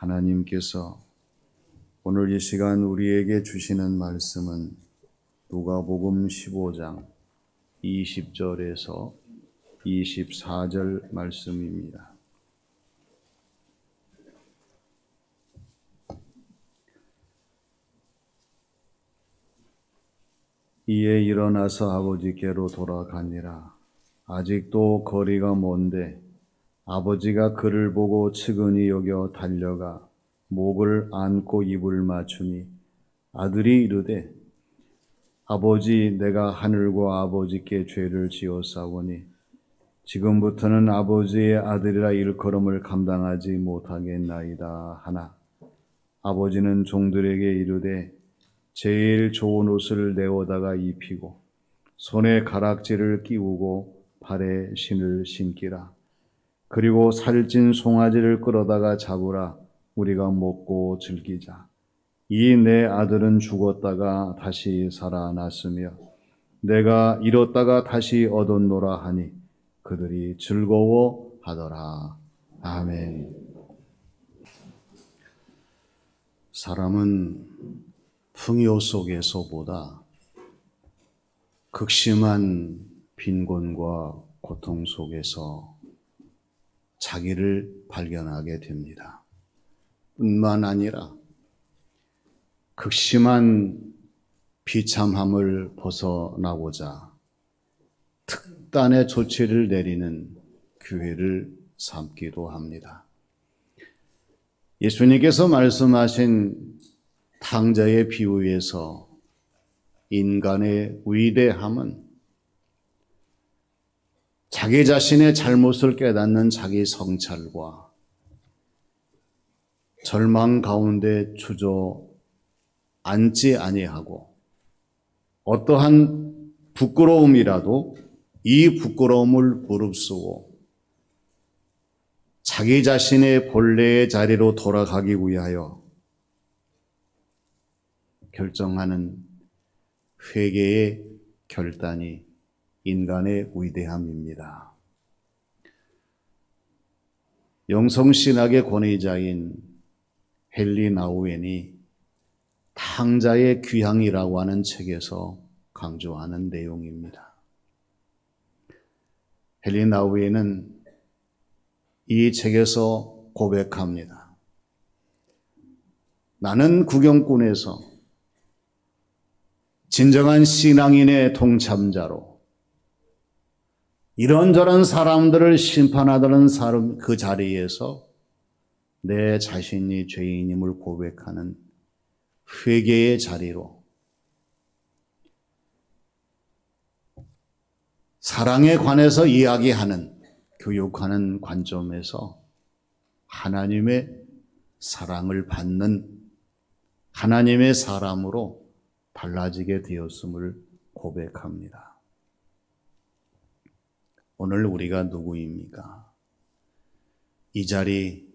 하나님께서 오늘 이 시간 우리에게 주시는 말씀은 누가복음 15장 20절에서 24절 말씀입니다. 이에 일어나서 아버지께로 돌아가니라. 아직도 거리가 먼데 아버지가 그를 보고 측은히 여겨 달려가 목을 안고 입을 맞추니 아들이 이르되 아버지, 내가 하늘과 아버지께 죄를 지었사오니 지금부터는 아버지의 아들이라 일컬음을 감당하지 못하겠나이다 하나, 아버지는 종들에게 이르되 제일 좋은 옷을 내어다가 입히고 손에 가락지를 끼우고 발에 신을 신기라. 그리고 살찐 송아지를 끌어다가 잡으라. 우리가 먹고 즐기자. 이 내 아들은 죽었다가 다시 살아났으며 내가 잃었다가 다시 얻었노라 하니 그들이 즐거워하더라. 아멘. 사람은 풍요 속에서보다 극심한 빈곤과 고통 속에서 자기를 발견하게 됩니다. 뿐만 아니라 극심한 비참함을 벗어나고자 특단의 조치를 내리는 기회를 삼기도 합니다. 예수님께서 말씀하신 탕자의 비유에서 인간의 위대함은 자기 자신의 잘못을 깨닫는 자기 성찰과 절망 가운데 주저앉지 아니하고 어떠한 부끄러움이라도 이 부끄러움을 무릅쓰고 자기 자신의 본래의 자리로 돌아가기 위하여 결정하는 회개의 결단이 인간의 위대함입니다. 영성신학의 권위자인 헨리 나우엔이 탕자의 귀향이라고 하는 책에서 강조하는 내용입니다. 헨리 나우엔은 이 책에서 고백합니다. 나는 구경꾼에서 진정한 신앙인의 동참자로 이런저런 사람들을 심판하던 사람 그 자리에서 내 자신이 죄인임을 고백하는 회개의 자리로 사랑에 관해서 이야기하는 교육하는 관점에서 하나님의 사랑을 받는 하나님의 사람으로 달라지게 되었음을 고백합니다. 오늘 우리가 누구입니까? 이 자리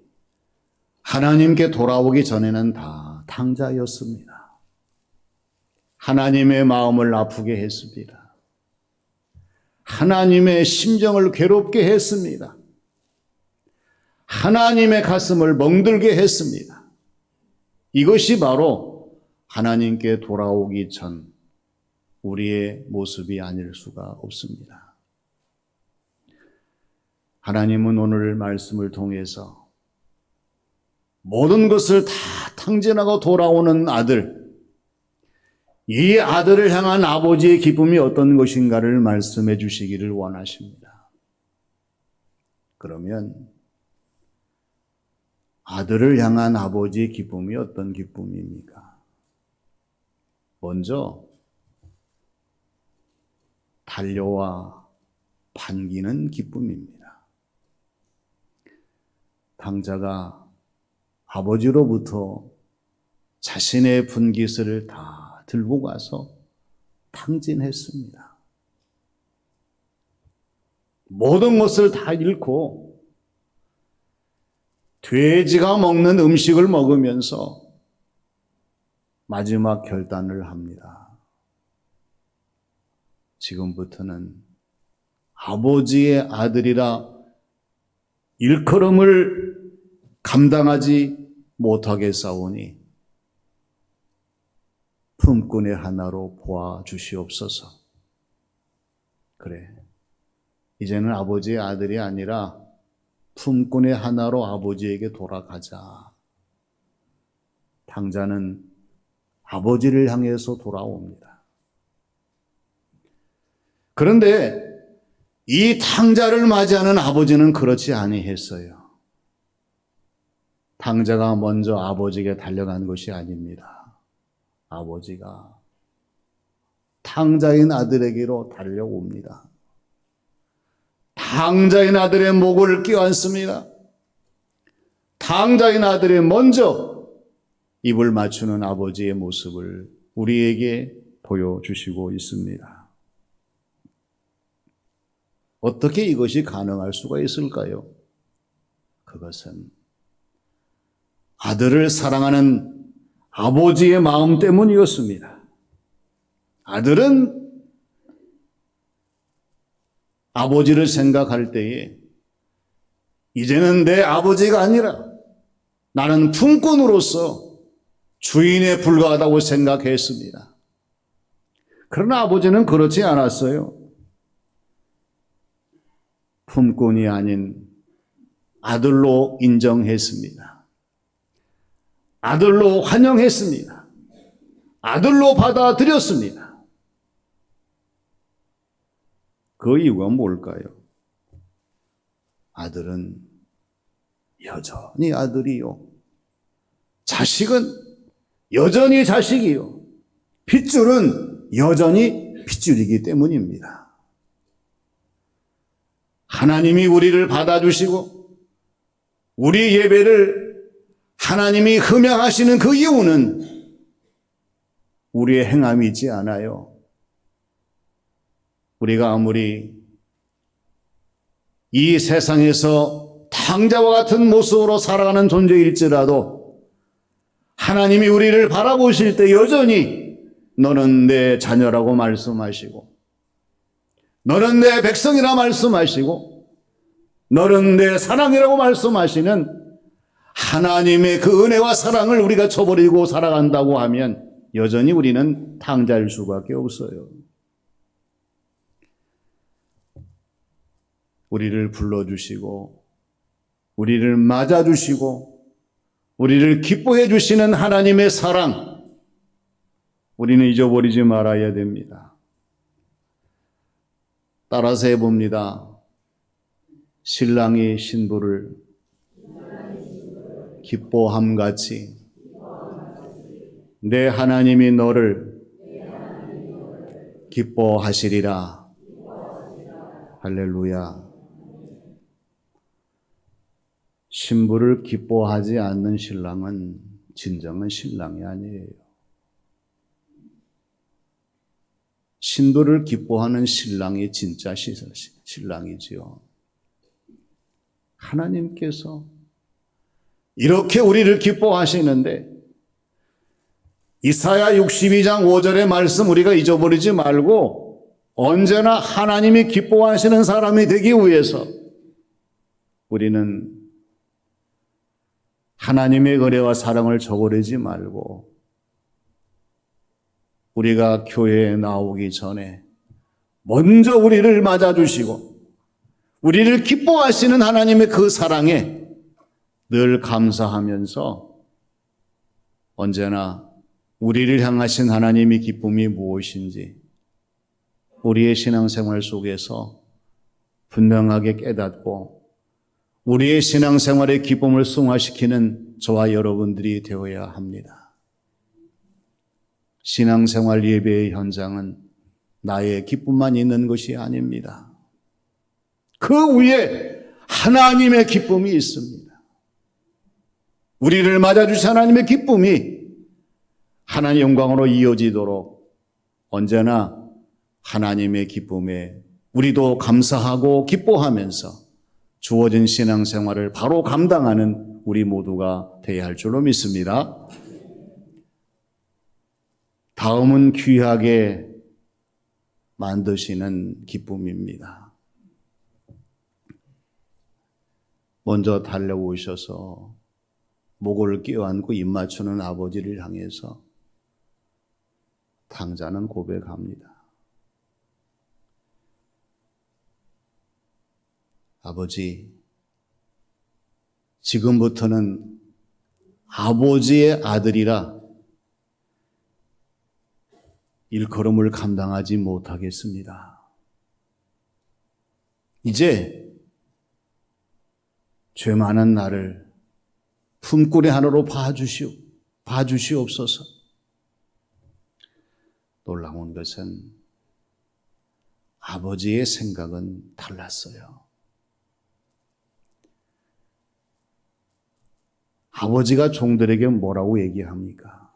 하나님께 돌아오기 전에는 다 탕자였습니다. 하나님의 마음을 아프게 했습니다. 하나님의 심정을 괴롭게 했습니다. 하나님의 가슴을 멍들게 했습니다. 이것이 바로 하나님께 돌아오기 전 우리의 모습이 아닐 수가 없습니다. 하나님은 오늘 말씀을 통해서 모든 것을 다 탕진하고 돌아오는 아들, 이 아들을 향한 아버지의 기쁨이 어떤 것인가를 말씀해 주시기를 원하십니다. 그러면 아들을 향한 아버지의 기쁨이 어떤 기쁨입니까? 먼저 달려와 반기는 기쁨입니다. 탕자가 아버지로부터 자신의 분깃을 다 들고 가서 탕진했습니다. 모든 것을 다 잃고 돼지가 먹는 음식을 먹으면서 마지막 결단을 합니다. 지금부터는 아버지의 아들이라 일컬음을 감당하지 못하게 싸우니 품꾼의 하나로 보아 주시옵소서. 그래, 이제는 아버지의 아들이 아니라 품꾼의 하나로 아버지에게 돌아가자. 탕자는 아버지를 향해서 돌아옵니다. 그런데 이 탕자를 맞이하는 아버지는 그렇지 아니했어요. 탕자가 먼저 아버지에게 달려간 것이 아닙니다. 아버지가 탕자인 아들에게로 달려옵니다. 탕자인 아들의 목을 껴안습니다. 탕자인 아들이 먼저 입을 맞추는 아버지의 모습을 우리에게 보여주시고 있습니다. 어떻게 이것이 가능할 수가 있을까요? 그것은 아들을 사랑하는 아버지의 마음 때문이었습니다. 아들은 아버지를 생각할 때에 이제는 내 아버지가 아니라 나는 품꾼으로서 주인에 불과하다고 생각했습니다. 그러나 아버지는 그렇지 않았어요. 품꾼이 아닌 아들로 인정했습니다. 아들로 환영했습니다. 아들로 받아들였습니다. 그 이유가 뭘까요? 아들은 여전히 아들이요. 자식은 여전히 자식이요. 핏줄은 여전히 핏줄이기 때문입니다. 하나님이 우리를 받아주시고 우리 예배를 하나님이 흠양하시는 그 이유는 우리의 행함이 있지 않아요. 우리가 아무리 이 세상에서 탕자와 같은 모습으로 살아가는 존재일지라도 하나님이 우리를 바라보실 때 여전히 너는 내 자녀라고 말씀하시고 너는 내 백성이라 말씀하시고 너는 내 사랑이라고 말씀하시는 하나님의 그 은혜와 사랑을 우리가 저버리고 살아간다고 하면 여전히 우리는 탕자일 수밖에 없어요. 우리를 불러주시고 우리를 맞아주시고 우리를 기뻐해 주시는 하나님의 사랑, 우리는 잊어버리지 말아야 됩니다. 따라서 해봅니다. 신랑이 신부를 기뻐함같이 내 하나님이 너를 기뻐하시리라. 할렐루야. 신부를 기뻐하지 않는 신랑은 진정한 신랑이 아니에요. 신부를 기뻐하는 신랑이 진짜 신랑이지요. 하나님께서 이렇게 우리를 기뻐하시는데 이사야 62장 5절의 말씀 우리가 잊어버리지 말고 언제나 하나님이 기뻐하시는 사람이 되기 위해서 우리는 하나님의 은혜와 사랑을 저버리지 말고 우리가 교회에 나오기 전에 먼저 우리를 맞아주시고 우리를 기뻐하시는 하나님의 그 사랑에 늘 감사하면서 언제나 우리를 향하신 하나님의 기쁨이 무엇인지 우리의 신앙생활 속에서 분명하게 깨닫고 우리의 신앙생활의 기쁨을 승화시키는 저와 여러분들이 되어야 합니다. 신앙생활 예배의 현장은 나의 기쁨만 있는 것이 아닙니다. 그 위에 하나님의 기쁨이 있습니다. 우리를 맞아주신 하나님의 기쁨이 하나님의 영광으로 이어지도록 언제나 하나님의 기쁨에 우리도 감사하고 기뻐하면서 주어진 신앙생활을 바로 감당하는 우리 모두가 되어야 할 줄로 믿습니다. 다음은 귀하게 만드시는 기쁨입니다. 먼저 달려오셔서 목을 끼어안고 입 맞추는 아버지를 향해서 탕자는 고백합니다. 아버지, 지금부터는 아버지의 아들이라 일컬음을 감당하지 못하겠습니다. 이제 죄 많은 나를 품꾼의 하나로 봐주시옵소서. 놀라운 것은 아버지의 생각은 달랐어요. 아버지가 종들에게 뭐라고 얘기합니까?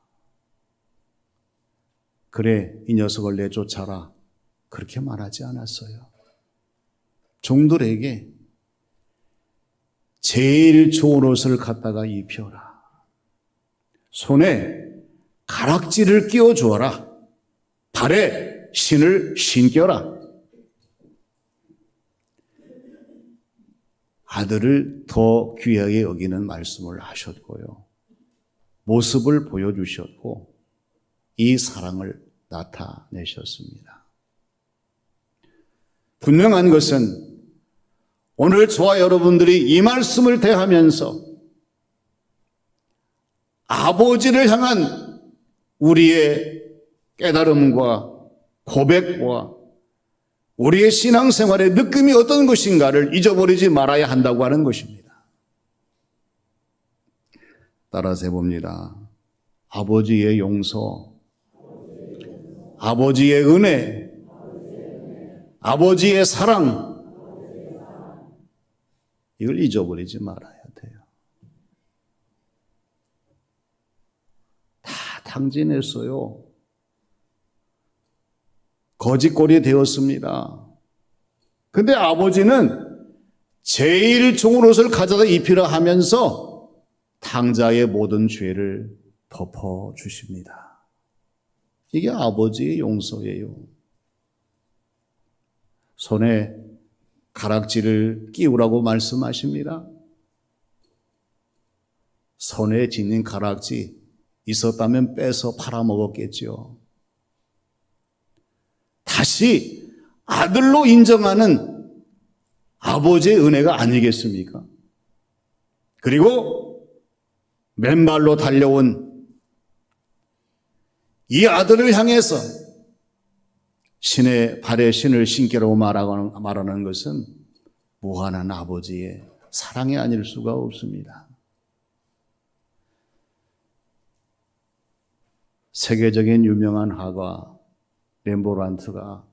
그래, 이 녀석을 내쫓아라. 그렇게 말하지 않았어요. 종들에게 제일 좋은 옷을 갖다가 입혀라. 손에 가락지를 끼워 주어라. 발에 신을 신겨라. 아들을 더 귀하게 여기는 말씀을 하셨고요. 모습을 보여주셨고 이 사랑을 나타내셨습니다. 분명한 것은 오늘 저와 여러분들이 이 말씀을 대하면서 아버지를 향한 우리의 깨달음과 고백과 우리의 신앙생활의 느낌이 어떤 것인가를 잊어버리지 말아야 한다고 하는 것입니다. 따라서 해봅니다. 아버지의 용서, 아버지의 은혜, 아버지의 사랑, 이걸 잊어버리지 말아야 돼요. 다 탕진했어요. 거짓골이 되었습니다. 근데 아버지는 제일 좋은 옷을 가져다 입히라 하면서 탕자의 모든 죄를 덮어주십니다. 이게 아버지의 용서예요. 손에 가락지를 끼우라고 말씀하십니다. 손에 지닌 가락지 있었다면 빼서 팔아먹었겠죠. 다시 아들로 인정하는 아버지의 은혜가 아니겠습니까? 그리고 맨발로 달려온 이 아들을 향해서 신의 발에 신을 신기라고 말하는 것은 무한한 아버지의 사랑이 아닐 수가 없습니다. 세계적인 유명한 화가 렘브란트가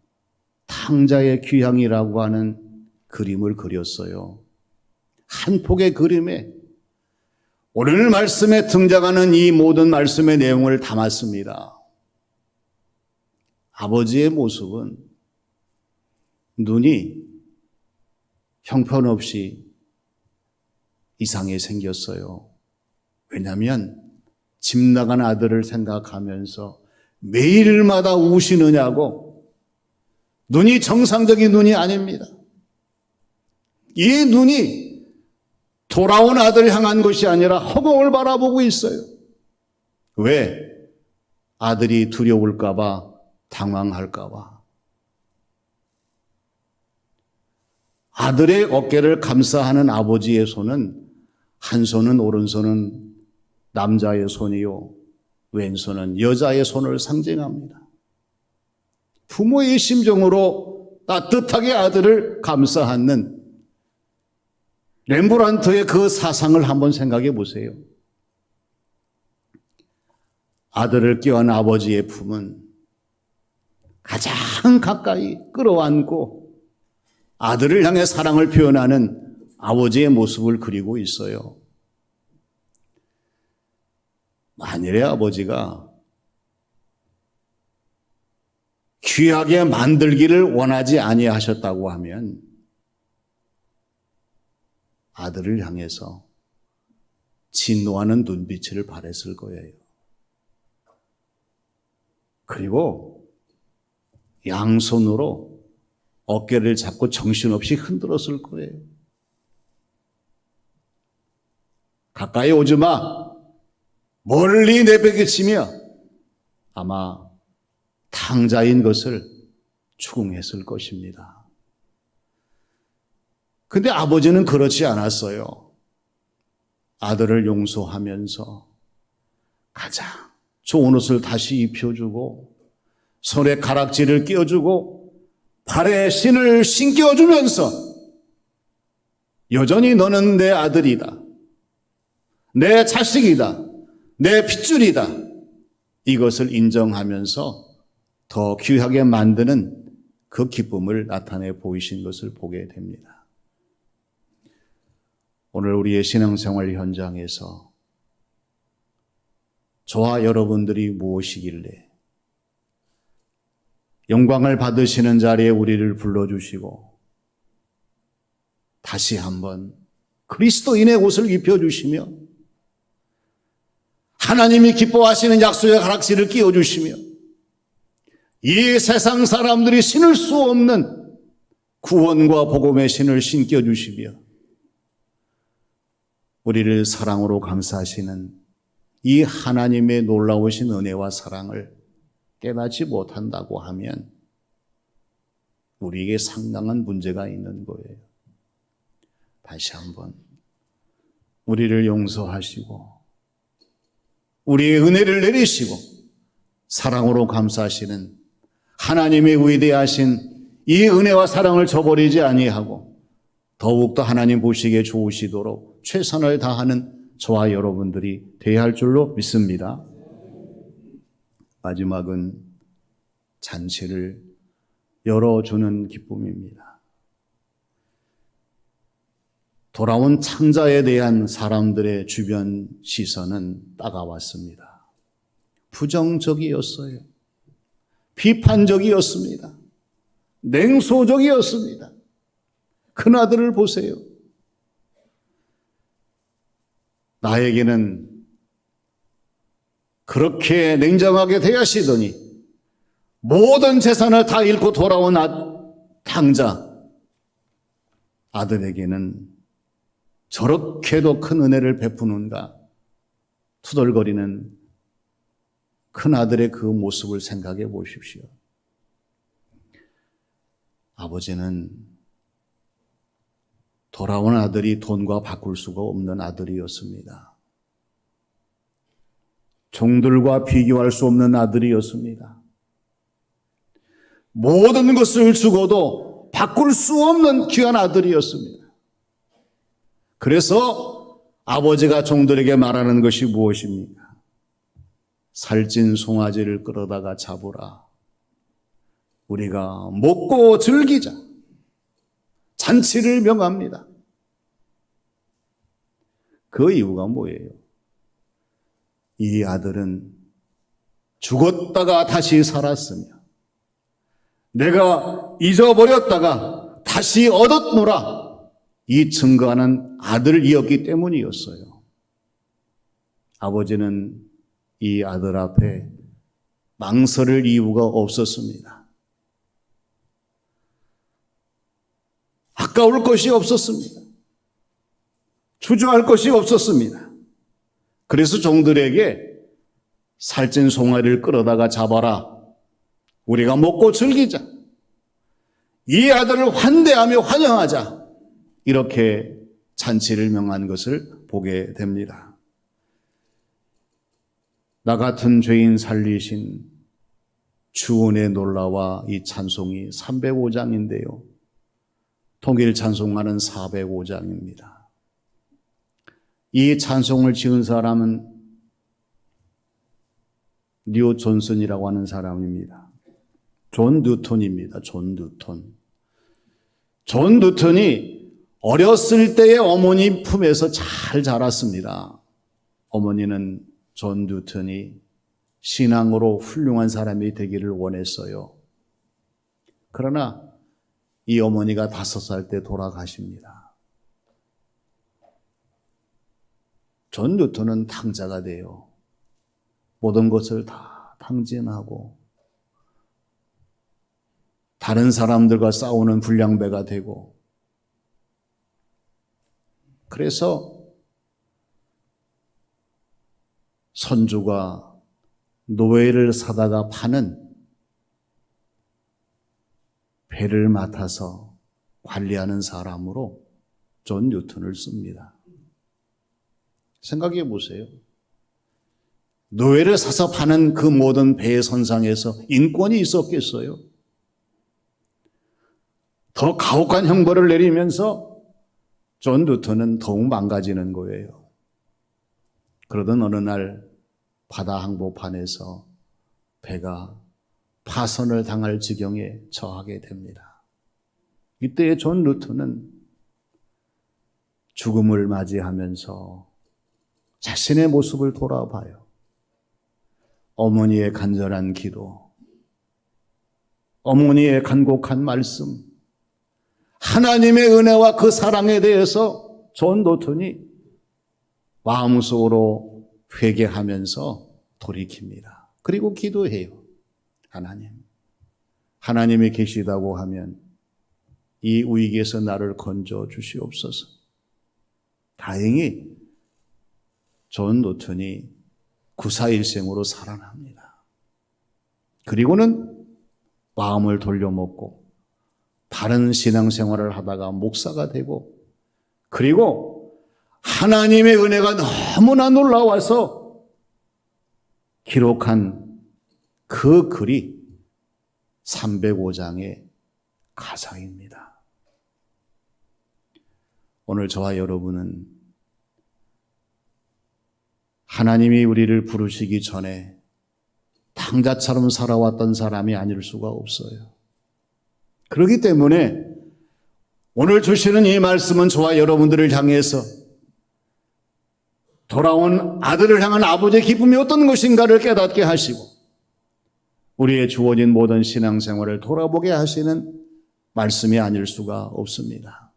탕자의 귀향이라고 하는 그림을 그렸어요. 한 폭의 그림에 오늘 말씀에 등장하는 이 모든 말씀의 내용을 담았습니다. 아버지의 모습은 눈이 형편없이 이상하게 생겼어요. 왜냐하면 집 나간 아들을 생각하면서 매일마다 우시느냐고. 눈이 정상적인 눈이 아닙니다. 이 눈이 돌아온 아들을 향한 것이 아니라 허공을 바라보고 있어요. 왜? 아들이 두려울까 봐, 당황할까 봐. 아들의 어깨를 감싸하는 아버지의 손은 한 손은 오른손은 남자의 손이요, 왼손은 여자의 손을 상징합니다. 부모의 심정으로 따뜻하게 아들을 감싸안는 렘브란트의 그 사상을 한번 생각해 보세요. 아들을 껴안은 아버지의 품은 가장 가까이 끌어안고 아들을 향해 사랑을 표현하는 아버지의 모습을 그리고 있어요. 만일에 아버지가 귀하게 만들기를 원하지 아니하셨다고 하면 아들을 향해서 진노하는 눈빛을 바랬을 거예요. 그리고 양손으로 어깨를 잡고 정신없이 흔들었을 거예요. 가까이 오지 마. 멀리 내팽개치며 아마 탕자인 것을 추궁했을 것입니다. 근데 아버지는 그렇지 않았어요. 아들을 용서하면서 가장 좋은 옷을 다시 입혀주고 손에 가락지를 끼워주고 발에 신을 신겨주면서 여전히 너는 내 아들이다. 내 자식이다. 내 핏줄이다. 이것을 인정하면서 더 귀하게 만드는 그 기쁨을 나타내 보이신 것을 보게 됩니다. 오늘 우리의 신앙생활 현장에서 저와 여러분들이 무엇이길래 영광을 받으시는 자리에 우리를 불러주시고 다시 한번 그리스도인의 옷을 입혀주시며 하나님이 기뻐하시는 약속의 가락지를 끼워주시며 이 세상 사람들이 신을 수 없는 구원과 복음의 신을 신겨주시며 우리를 사랑으로 감싸시는 이 하나님의 놀라우신 은혜와 사랑을 깨닫지 못한다고 하면 우리에게 상당한 문제가 있는 거예요. 다시 한번 우리를 용서하시고 우리의 은혜를 내리시고 사랑으로 감싸시는 하나님의 위대하신 이 은혜와 사랑을 저버리지 아니하고 더욱더 하나님 보시기에 좋으시도록 최선을 다하는 저와 여러분들이 되어야 할 줄로 믿습니다. 마지막은 잔치를 열어주는 기쁨입니다. 돌아온 창자에 대한 사람들의 주변 시선은 따가웠습니다. 부정적이었어요. 비판적이었습니다. 냉소적이었습니다. 큰아들을 보세요. 나에게는 그렇게 냉정하게 대하시더니 모든 재산을 다 잃고 돌아온 탕자 아들에게는 저렇게도 큰 은혜를 베푸는가 투덜거리는 큰아들의 그 모습을 생각해 보십시오. 아버지는 돌아온 아들이 돈과 바꿀 수가 없는 아들이었습니다. 종들과 비교할 수 없는 아들이었습니다. 모든 것을 주고도 바꿀 수 없는 귀한 아들이었습니다. 그래서 아버지가 종들에게 말하는 것이 무엇입니까? 살찐 송아지를 끌어다가 잡으라. 우리가 먹고 즐기자. 잔치를 명합니다. 그 이유가 뭐예요? 이 아들은 죽었다가 다시 살았으며 내가 잊어버렸다가 다시 얻었노라 이 증거하는 아들이었기 때문이었어요. 아버지는 이 아들 앞에 망설일 이유가 없었습니다. 아까울 것이 없었습니다. 주저할 것이 없었습니다. 그래서 종들에게 살찐 송아리를 끌어다가 잡아라. 우리가 먹고 즐기자. 이 아들을 환대하며 환영하자. 이렇게 잔치를 명한 것을 보게 됩니다. 나 같은 죄인 살리신 주은의 놀라와 이 찬송이 305장인데요. 통일 찬송가는 405장입니다. 이 찬송을 지은 사람은 리오 존슨이라고 하는 사람입니다. 존 뉴턴입니다. 존 뉴턴. 존 뉴턴이 어렸을 때의 어머니 품에서 잘 자랐습니다. 어머니는 존 뉴턴이 신앙으로 훌륭한 사람이 되기를 원했어요. 그러나 이 어머니가 5살 때 돌아가십니다. 존 뉴턴은 탕자가 돼요. 모든 것을 다 탕진하고 다른 사람들과 싸우는 불량배가 되고 그래서 선주가 노예를 사다가 파는 배를 맡아서 관리하는 사람으로 존 뉴턴을 씁니다. 생각해 보세요. 노예를 사서 파는 그 모든 배의 선상에서 인권이 있었겠어요? 더 가혹한 형벌을 내리면서 존 뉴턴은 더욱 망가지는 거예요. 그러던 어느 날 바다 항복판에서 배가 파선을 당할 지경에 처하게 됩니다. 이때 존 뉴턴은 죽음을 맞이하면서 자신의 모습을 돌아봐요. 어머니의 간절한 기도, 어머니의 간곡한 말씀, 하나님의 은혜와 그 사랑에 대해서 존 뉴턴이 마음속으로 회개하면서 돌이킵니다. 그리고 기도해요. 하나님이 계시다고 하면 이 위기에서 나를 건져 주시옵소서. 다행히 존 뉴턴이 구사일생으로 살아납니다. 그리고는 마음을 돌려먹고 바른 신앙생활을 하다가 목사가 되고, 그리고 하나님의 은혜가 너무나 놀라워서 기록한 그 글이 305장의 가사입니다. 오늘 저와 여러분은 하나님이 우리를 부르시기 전에 탕자처럼 살아왔던 사람이 아닐 수가 없어요. 그렇기 때문에 오늘 주시는 이 말씀은 저와 여러분들을 향해서 돌아온 아들을 향한 아버지의 기쁨이 어떤 것인가를 깨닫게 하시고 우리의 주어진 모든 신앙생활을 돌아보게 하시는 말씀이 아닐 수가 없습니다.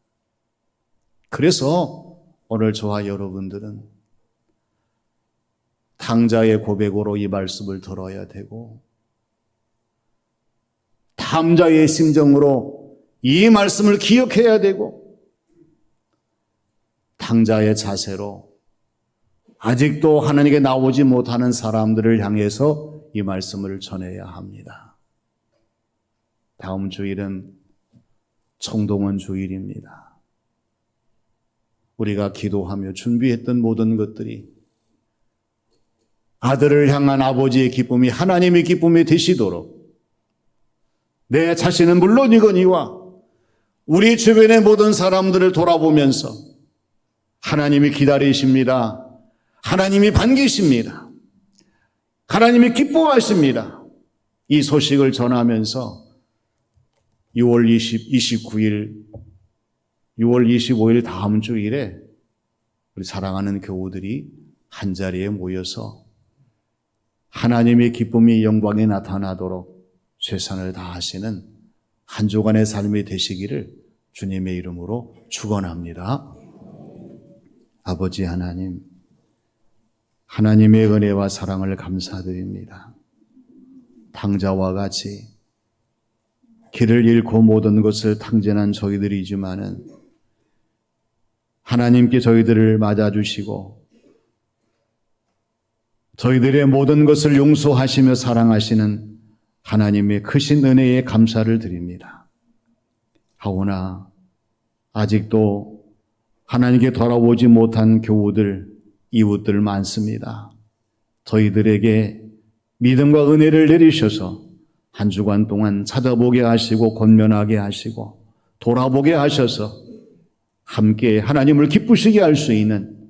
그래서 오늘 저와 여러분들은 탕자의 고백으로 이 말씀을 들어야 되고, 탐자의 심정으로 이 말씀을 기억해야 되고, 탕자의 자세로 아직도 하나님께 나오지 못하는 사람들을 향해서 이 말씀을 전해야 합니다. 다음 주일은 청동원 주일입니다. 우리가 기도하며 준비했던 모든 것들이 아들을 향한 아버지의 기쁨이 하나님의 기쁨이 되시도록 내 자신은 물론이거니와 우리 주변의 모든 사람들을 돌아보면서 하나님이 기다리십니다. 하나님이 반기십니다. 하나님이 기뻐하십니다. 이 소식을 전하면서 6월 29일, 6월 25일 다음 주일에 우리 사랑하는 교우들이 한자리에 모여서 하나님의 기쁨이 영광에 나타나도록 최선을 다하시는 한 주간의 삶이 되시기를 주님의 이름으로 축원합니다. 아버지 하나님, 하나님의 은혜와 사랑을 감사드립니다. 탕자와 같이 길을 잃고 모든 것을 탕진한 저희들이지만은 하나님께 저희들을 맞아주시고 저희들의 모든 것을 용서하시며 사랑하시는 하나님의 크신 은혜에 감사를 드립니다. 하오나 아직도 하나님께 돌아오지 못한 교우들, 이웃들 많습니다. 저희들에게 믿음과 은혜를 내리셔서 한 주간 동안 찾아보게 하시고 권면하게 하시고 돌아보게 하셔서 함께 하나님을 기쁘시게 할 수 있는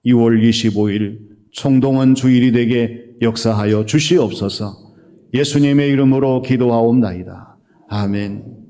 6월 25일 청동원 주일이 되게 역사하여 주시옵소서. 예수님의 이름으로 기도하옵나이다. 아멘.